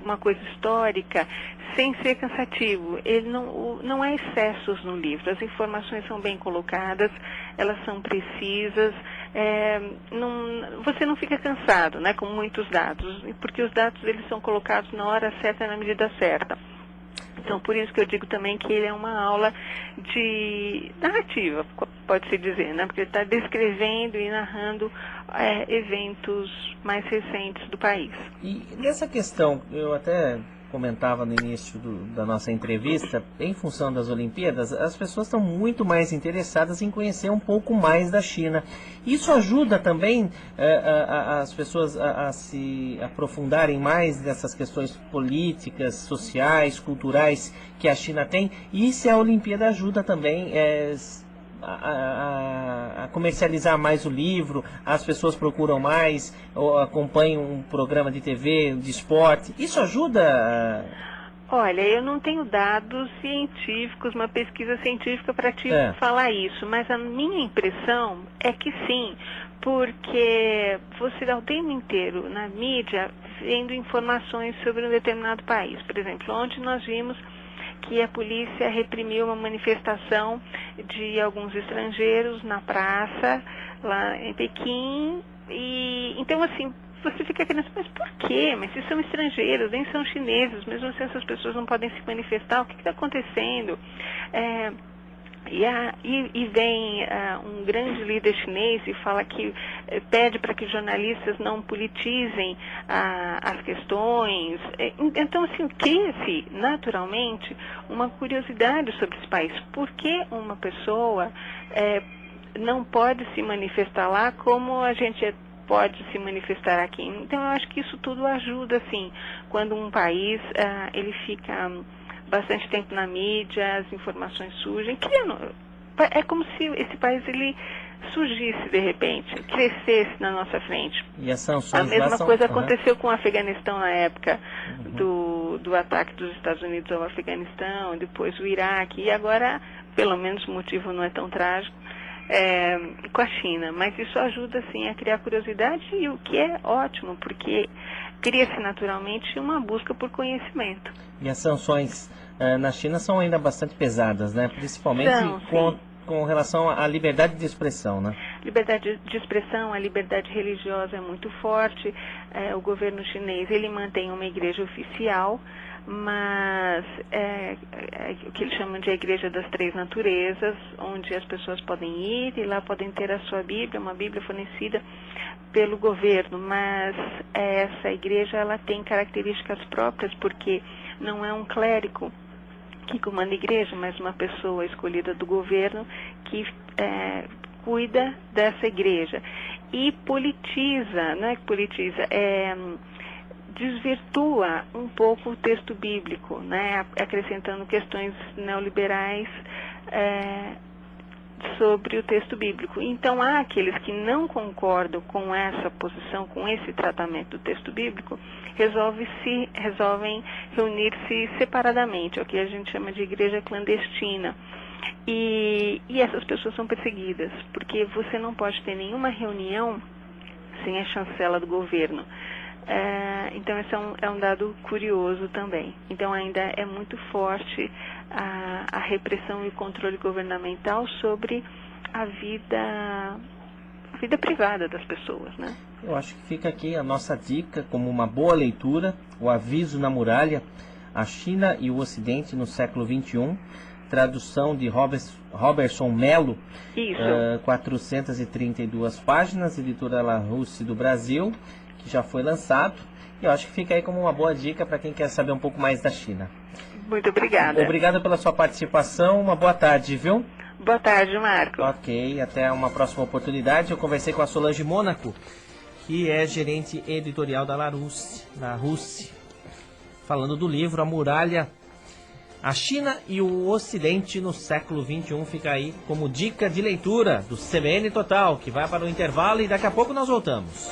uma coisa histórica sem ser cansativo. Ele não há excessos no livro, as informações são bem colocadas, elas são precisas, você não fica cansado, né, com muitos dados, porque os dados eles são colocados na hora certa, na medida certa. Então, por isso que eu digo também que ele é uma aula de narrativa, pode-se dizer, né? Porque ele está descrevendo e narrando eventos mais recentes do país. E nessa questão, eu até comentava no início da nossa entrevista, em função das Olimpíadas, as pessoas estão muito mais interessadas em conhecer um pouco mais da China. Isso ajuda também as pessoas a se aprofundarem mais nessas questões políticas, sociais, culturais que a China tem. E se a Olimpíada ajuda também a comercializar mais o livro, as pessoas procuram mais, ou acompanham um programa de TV, de esporte. Isso ajuda? Olha, eu não tenho dados científicos, uma pesquisa científica para te falar isso, mas a minha impressão é que sim, porque você dá o tempo inteiro na mídia vendo informações sobre um determinado país. Por exemplo, ontem nós vimos que a polícia reprimiu uma manifestação de alguns estrangeiros na praça, lá em Pequim, e então assim, você fica querendo, mas por quê? Mas se são estrangeiros, nem são chineses, mesmo assim essas pessoas não podem se manifestar, o que está acontecendo? E vem um grande líder chinês e fala que pede para que jornalistas não politizem as questões. Então, assim, cria-se naturalmente uma curiosidade sobre esse país. Por que uma pessoa não pode se manifestar lá como a gente pode se manifestar aqui? Então, eu acho que isso tudo ajuda, assim, quando um país ele fica bastante tempo na mídia, as informações surgem, é como se esse país ele surgisse de repente, crescesse na nossa frente. E as sanções a mesma coisa aconteceu com o Afeganistão na época do ataque dos Estados Unidos ao Afeganistão, depois o Iraque, e agora, pelo menos o motivo não é tão trágico, com a China. Mas isso ajuda, sim, a criar curiosidade, e o que é ótimo, porque cria-se naturalmente uma busca por conhecimento. E as sanções na China são ainda bastante pesadas, né? Principalmente com relação à liberdade de expressão, né? Liberdade de expressão, a liberdade religiosa é muito forte. O governo chinês, ele mantém uma igreja oficial, mas o que eles chamam de a Igreja das Três Naturezas, onde as pessoas podem ir e lá podem ter a sua Bíblia, uma Bíblia fornecida pelo governo, mas essa igreja ela tem características próprias, porque não é um clérigo que comanda a igreja, mas uma pessoa escolhida do governo que cuida dessa igreja. E politiza, não é que politiza, desvirtua um pouco o texto bíblico, né, acrescentando questões neoliberais sobre o texto bíblico. Então, há aqueles que não concordam com essa posição, com esse tratamento do texto bíblico, resolvem reunir-se separadamente, o que a gente chama de igreja clandestina. E essas pessoas são perseguidas, porque você não pode ter nenhuma reunião sem a chancela do governo. Então, esse é um dado curioso também. Então, ainda é muito forte a repressão e o controle governamental sobre a vida privada das pessoas, né? Eu acho que fica aqui a nossa dica como uma boa leitura, o Aviso na Muralha, a China e o Ocidente no século XXI, tradução de Robertson Melo, 432 páginas, editora Larousse do Brasil, que já foi lançado, e eu acho que fica aí como uma boa dica para quem quer saber um pouco mais da China. Muito obrigada. Obrigado pela sua participação, uma boa tarde, viu? Boa tarde, Marco. Ok, até uma próxima oportunidade. Eu conversei com a Solange Mônaco, que é gerente editorial da Larousse, falando do livro A Muralha, a China e o Ocidente no século XXI. Fica aí como dica de leitura do CBN Total, que vai para o intervalo e daqui a pouco nós voltamos.